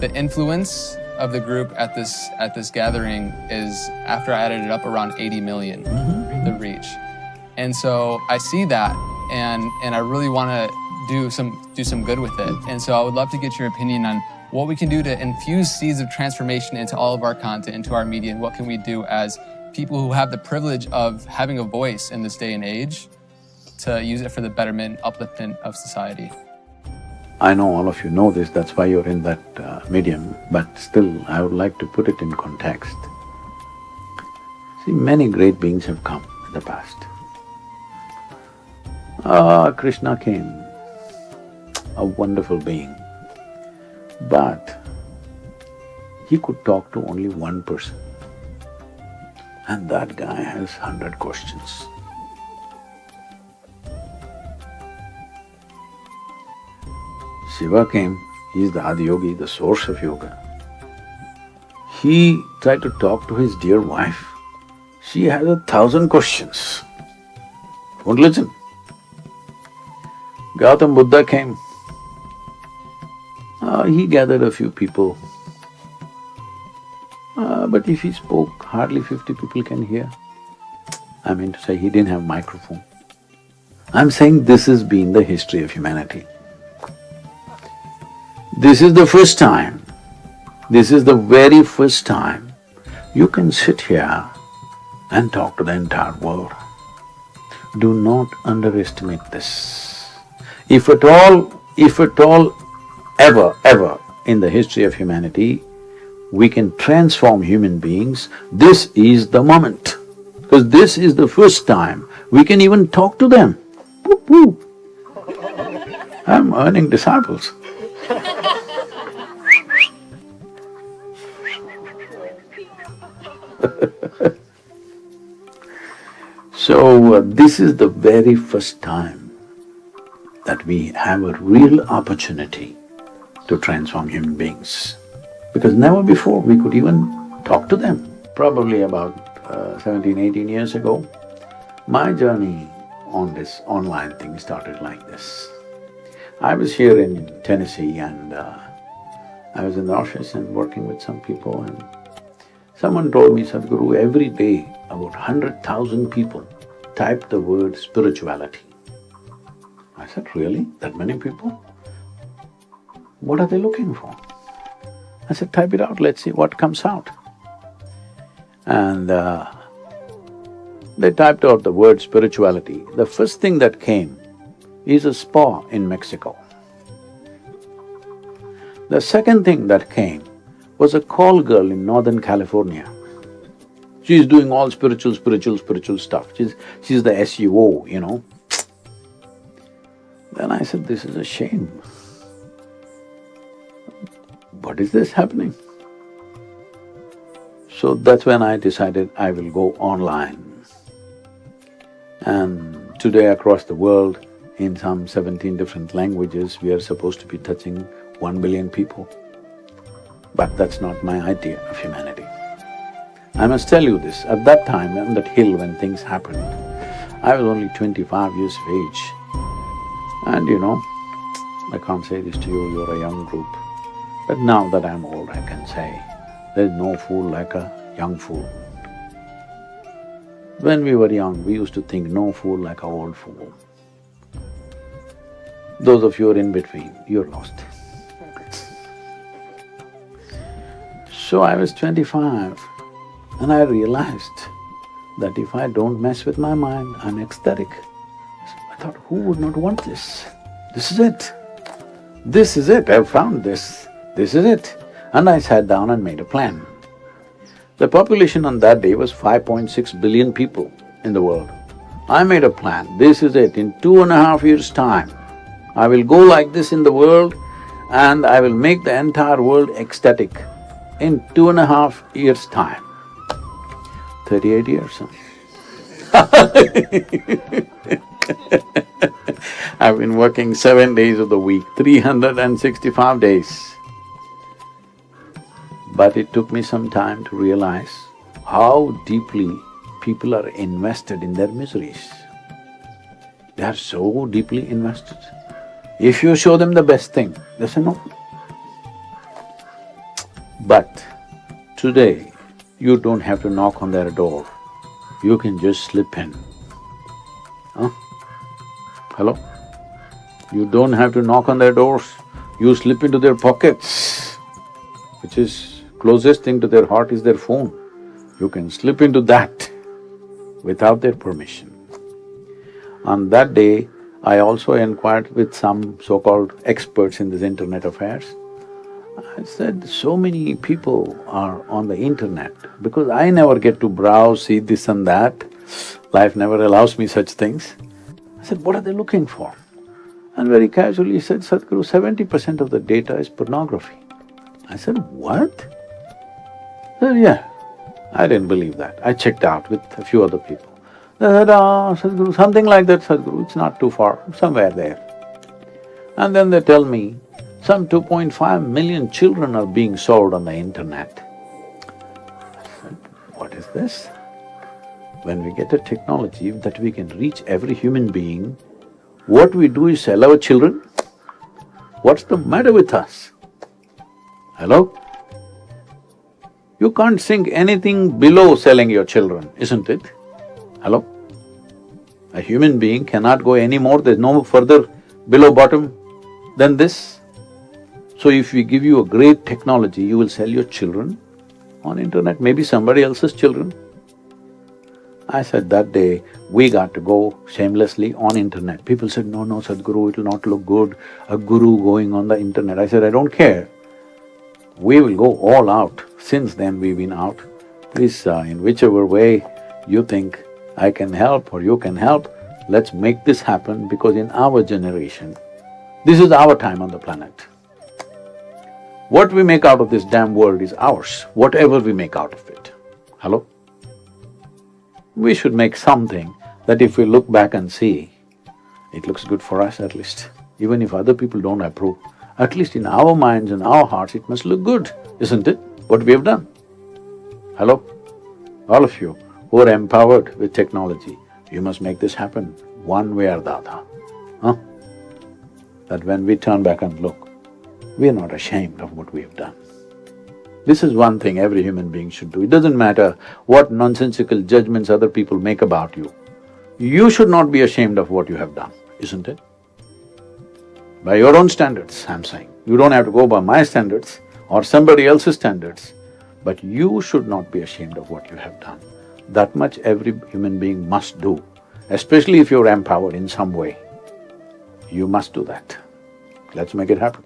the influence of the group at this gathering is, after I added it up, around 80 million, the reach. And so I see that, and I really want to do some good with it. And so I would love to get your opinion on what we can do to infuse seeds of transformation into all of our content, into our media, and what can we do as people who have the privilege of having a voice in this day and age to use it for the betterment and upliftment of society. I know all of you know this, that's why you're in that medium, but still I would like to put it in context. See, many great beings have come in the past. Krishna came, a wonderful being, but he could talk to only one person, and that guy has 100 questions. Shiva came, he's the Adiyogi, the source of yoga. He tried to talk to his dear wife. She has 1,000 questions. Won't listen. Gautam Buddha came. He gathered a few people. But if he spoke, hardly 50 people can hear. I mean to say, he didn't have microphone. I'm saying this has been the history of humanity. This is the first time, this is the very first time you can sit here and talk to the entire world. Do not underestimate this. If at all, ever in the history of humanity, we can transform human beings, this is the moment. Because this is the first time we can even talk to them. Woo-woo. I'm earning disciples. So, this is the very first time that we have a real opportunity to transform human beings. Because never before we could even talk to them. Probably about 17, 18 years ago, my journey on this online thing started like this. I was here in Tennessee and I was in the office and working with some people, and someone told me, Sadhguru, every day about 100,000 people type the word spirituality. I said, really? That many people? What are they looking for? I said, type it out, let's see what comes out. And they typed out the word spirituality. The first thing that came is a spa in Mexico. The second thing that came was a call girl in Northern California. She's doing all spiritual stuff. She's the SUO, you know. Then I said, this is a shame. What is this happening? So that's when I decided I will go online. And today across the world, in some 17 different languages, we are supposed to be touching 1 billion people. But that's not my idea of humanity. I must tell you this, at that time on that hill when things happened, I was only 25 years of age. And you know, I can't say this to you, you're a young group. But now that I'm old, I can say, there's no fool like a young fool. When we were young, we used to think no fool like an old fool. Those of you who are in between, you're lost. So I was 25 and I realized that if I don't mess with my mind, I'm ecstatic. I thought, who would not want this? This is it. This is it, I've found this. This is it. And I sat down and made a plan. The population on that day was 5.6 billion people in the world. I made a plan, this is it, in 2.5 years' time, I will go like this in the world and I will make the entire world ecstatic in 2.5 years' time. 38 years, huh? I've been working 7 days of the week, 365 days. But it took me some time to realize how deeply people are invested in their miseries. They are so deeply invested. If you show them the best thing, they say no. But today, you don't have to knock on their door, you can just slip in. Huh? Hello? You don't have to knock on their doors, you slip into their pockets, which is closest thing to their heart is their phone. You can slip into that without their permission. On that day, I also inquired with some so-called experts in this internet affairs. I said, so many people are on the internet, because I never get to browse, see this and that, life never allows me such things. I said, what are they looking for? And very casually he said, Sadhguru, 70% of the data is pornography. I said, what? He said, yeah. I didn't believe that. I checked out with a few other people. They said, Sadhguru, something like that, Sadhguru, it's not too far, somewhere there. And then they tell me, some 2.5 million children are being sold on the internet. I said, what is this? When we get a technology that we can reach every human being, what we do is sell our children? What's the matter with us? Hello? You can't sink anything below selling your children, isn't it? Hello? A human being cannot go any more, there's no further below bottom than this. So if we give you a great technology, you will sell your children on internet, maybe somebody else's children. I said that day, we got to go shamelessly on internet. People said, no, no, Sadhguru, it will not look good, a guru going on the internet. I said, I don't care. We will go all out. Since then we've been out. Please, in whichever way you think I can help or you can help, let's make this happen, because in our generation, this is our time on the planet. What we make out of this damn world is ours, whatever we make out of it. Hello? We should make something that if we look back and see, it looks good for us at least. Even if other people don't approve, at least in our minds and our hearts it must look good, isn't it, what we have done? Hello? All of you who are empowered with technology, you must make this happen one way or the other, huh? That when we turn back and look, we are not ashamed of what we have done. This is one thing every human being should do. It doesn't matter what nonsensical judgments other people make about you. You should not be ashamed of what you have done, isn't it? By your own standards, I'm saying. You don't have to go by my standards or somebody else's standards, but you should not be ashamed of what you have done. That much every human being must do, especially if you're empowered in some way. You must do that. Let's make it happen.